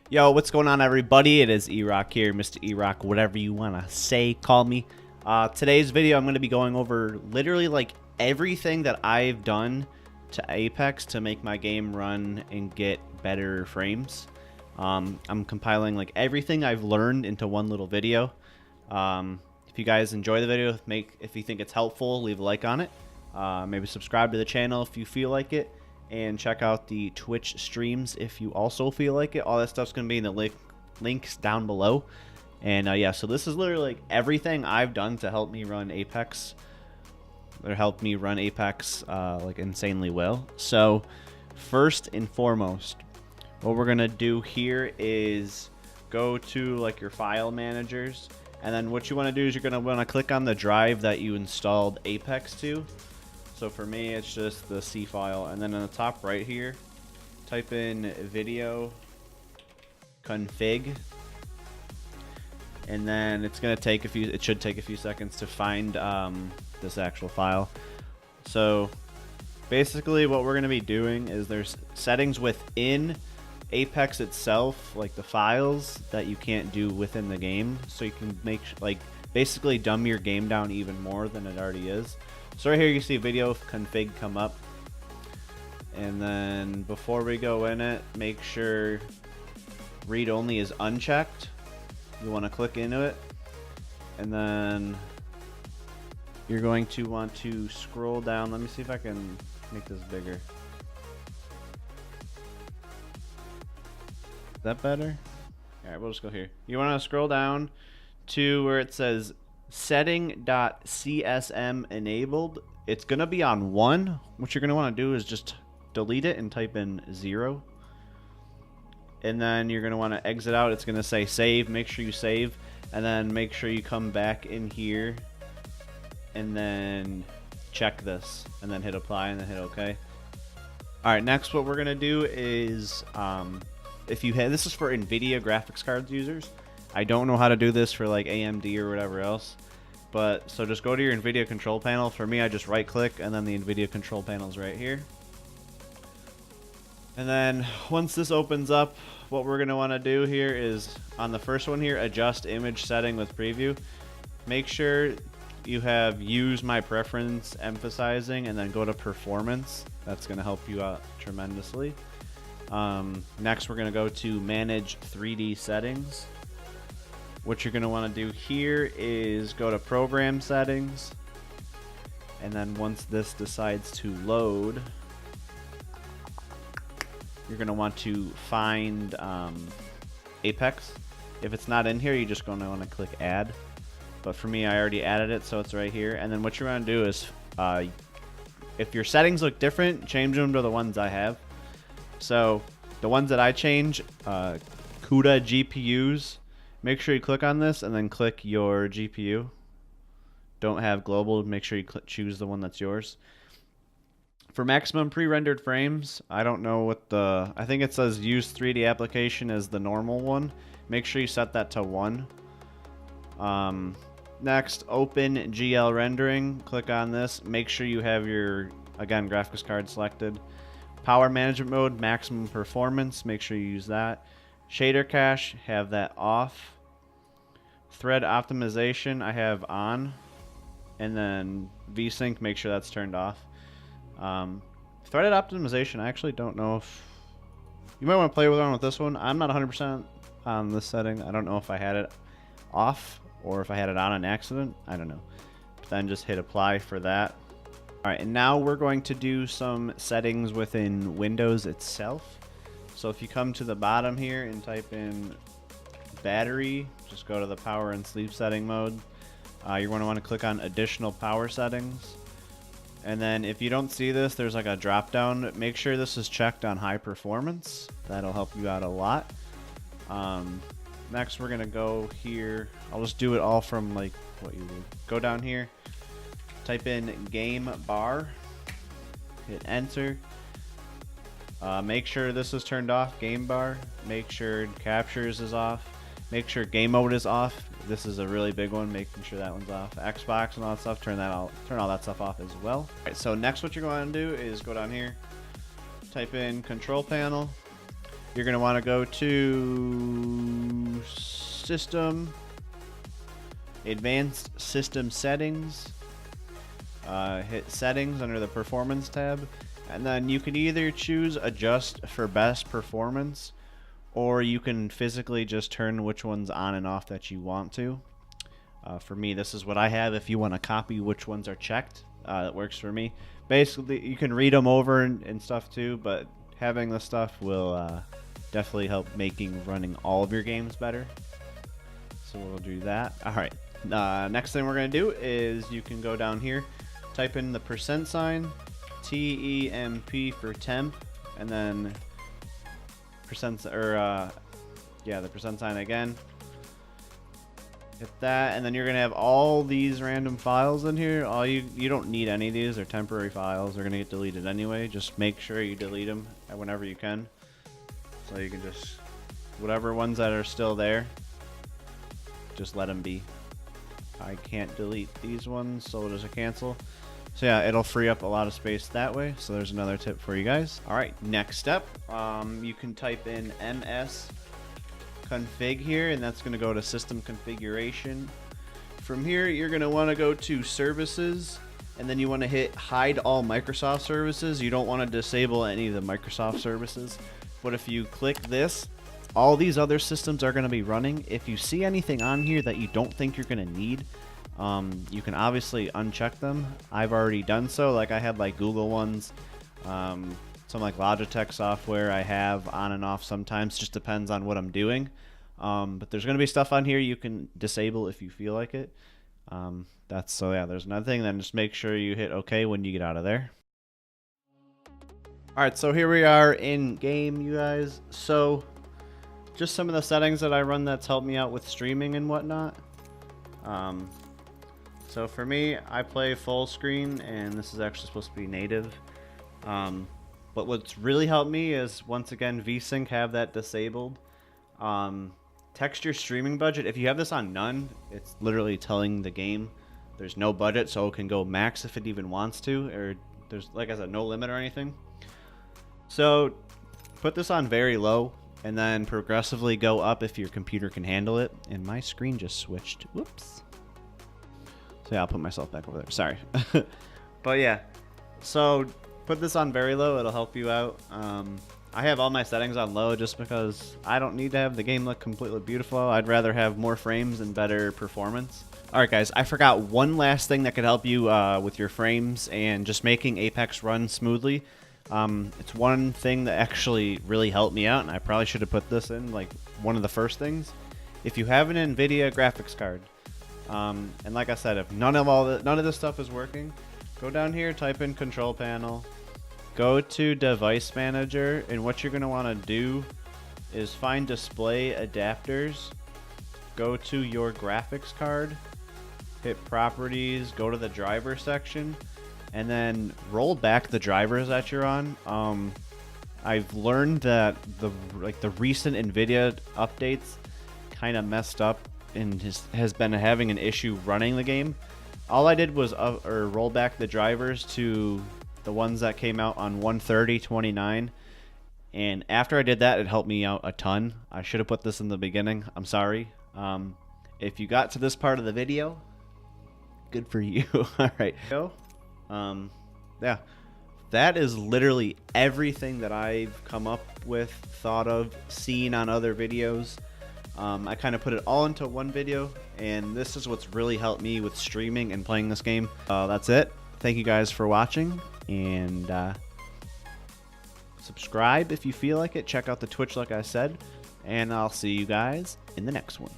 Yo, what's going on, everybody? It is E-Rock here, Mr. E-Rock, whatever you want to say, call me. Today's video, I'm going to be going over literally like everything that I've done to Apex to make my game run and get better frames. I'm compiling like everything I've learned into one little video. If you guys enjoy the video, if you think it's helpful, leave a like on it. Maybe subscribe to the channel if you feel like it. And check out the Twitch streams if you also feel like it. All that stuff's going to be in the links down below. And yeah, so this is literally like everything I've done to help me run Apex. Or help me run Apex like insanely well. So first and foremost, what we're going to do here is go to like your file managers. And then what you want to do is you're going to want to click on the drive that you installed Apex to. So for me, it's just the C file, and then on the top right here, type in Nvidia Config, and then it's gonna take a few. It should take a few seconds to find this actual file. So basically, what we're gonna be doing is there's settings within Apex itself, like the files that you can't do within the game, so you can make like basically dumb your game down even more than it already is. So right here you see video config come up, and then before we go in it, make sure read only is unchecked. You want to click into it, and then you're going to want to scroll down. Let me see if I can make this bigger. Is that better? Alright, we'll just go here. You want to scroll down to where it says setting.csm enabled. It's going to be on 1. What you're going to want to do is just delete it and type in 0. And then you're going to want to exit out. It's going to say save. Make sure you save. And then make sure you come back in here and then check this. And then hit apply and then hit OK. Alright, next what we're going to do is if you have, this is for Nvidia graphics cards users. I don't know how to do this for like AMD or whatever else, but so just go to your Nvidia control panel. For me, I just right click and then the Nvidia control panel is right here. And then once this opens up, what we're going to want to do here is on the first one here, adjust image setting with preview. Make sure you have use my preference emphasizing and then go to performance. That's going to help you out tremendously. Next, we're going to go to manage 3D settings. What you're going to want to do here is go to program settings, and then once this decides to load, you're going to want to find Apex. If it's not in here, you're just going to want to click add, but for me, I already added it, so it's right here. And then what you're going to do is if your settings look different, change them to the ones I have. So the ones that I change, CUDA GPUs, make sure you click on this and then click your GPU. Don't have global, make sure you choose the one that's yours. For maximum pre-rendered frames, I don't know what I think it says use 3D application as the normal one. Make sure you set that to 1. Next, open GL rendering, click on this. Make sure you have your, again, graphics card selected. Power management mode, maximum performance, make sure you use that. Shader cache, have that off. Thread optimization, I have on. And then VSync, make sure that's turned off. Threaded optimization, I actually don't know if... You might want to play around with this one. I'm not 100% on this setting. I don't know if I had it off or if I had it on accident. I don't know. But then just hit apply for that. Alright, and now we're going to do some settings within Windows itself. So if you come to the bottom here and type in battery, just go to the power and sleep setting mode. You're going to want to click on additional power settings. And then if you don't see this, there's like a drop down. Make sure this is checked on high performance. That'll help you out a lot. Next we're going to go here. I'll just do it all from like what you would. Go down here. Type in game bar, hit enter. Make sure this is turned off, game bar. Make sure captures is off. Make sure game mode is off. This is a really big one, making sure that one's off. Xbox and all that stuff, turn all that stuff off as well. All right, so next what you're going to do is go down here, type in control panel. you're going to want to go to System, Advanced System Settings, hit Settings under the Performance tab, and then you can either choose Adjust for Best Performance, or you can physically just turn which ones on and off that you want to. For me, this is what I have. If you want to copy which ones are checked, that works for me. Basically, you can read them over and stuff too, but having this stuff will definitely help making running all of your games better. So we'll do that. All right. Next thing we're going to do is you can go down here, type in the %, TEMP for temp, and then the % again. Hit that, and then you're gonna have all these random files in here. You don't need any of these. They're temporary files. They're gonna get deleted anyway. Just make sure you delete them whenever you can. So you can just, whatever ones that are still there, just let them be. I can't delete these ones, so we'll just cancel. So yeah, it'll free up a lot of space that way. So there's another tip for you guys. All right, next step, you can type in MS Config here, and that's going to go to System Configuration. From here, you're going to want to go to Services, and then you want to hit Hide All Microsoft Services. You don't want to disable any of the Microsoft services, but if you click this, all these other systems are going to be running. If you see anything on here that you don't think you're going to need, you can obviously uncheck them. I've already done so. Like I had like Google ones, some like Logitech software I have on and off sometimes. Just depends on what I'm doing. But there's going to be stuff on here you can disable if you feel like it. So yeah, there's another thing. Then just make sure you hit OK when you get out of there. All right, so here we are in game, you guys. So just some of the settings that I run that's helped me out with streaming and whatnot. So for me, I play full screen, and this is actually supposed to be native. But what's really helped me is, once again, VSync, have that disabled. Texture streaming budget, if you have this on none, it's literally telling the game there's no budget, so it can go max if it even wants to, or there's, like I said, no limit or anything. So put this on very low, and then progressively go up if your computer can handle it. And my screen just switched. Whoops. So yeah, I'll put myself back over there. Sorry. But yeah, so put this on very low. It'll help you out. I have all my settings on low just because I don't need to have the game look completely beautiful. I'd rather have more frames and better performance. Alright guys, I forgot one last thing that could help you with your frames and just making Apex run smoothly. It's one thing that actually really helped me out, and I probably should have put this in like one of the first things. If you have an Nvidia graphics card, and like I said, if none of this stuff is working, go down here, type in Control Panel, go to Device Manager, and what you're going to want to do is find Display Adapters, go to your graphics card, hit Properties, go to the Driver section, and then roll back the drivers that you're on. I've learned that the recent Nvidia updates kind of messed up and has been having an issue running the game. All I did was roll back the drivers to the ones that came out on 130.29, and after I did that, it helped me out a ton. I should have put this in the beginning. I'm sorry. If you got to this part of the video, good for you. All right. Yeah, that is literally everything that I've come up with, thought of, seen on other videos. I kind of put it all into one video, and this is what's really helped me with streaming and playing this game. That's it. Thank you guys for watching, and subscribe if you feel like it. Check out the Twitch like I said, and I'll see you guys in the next one.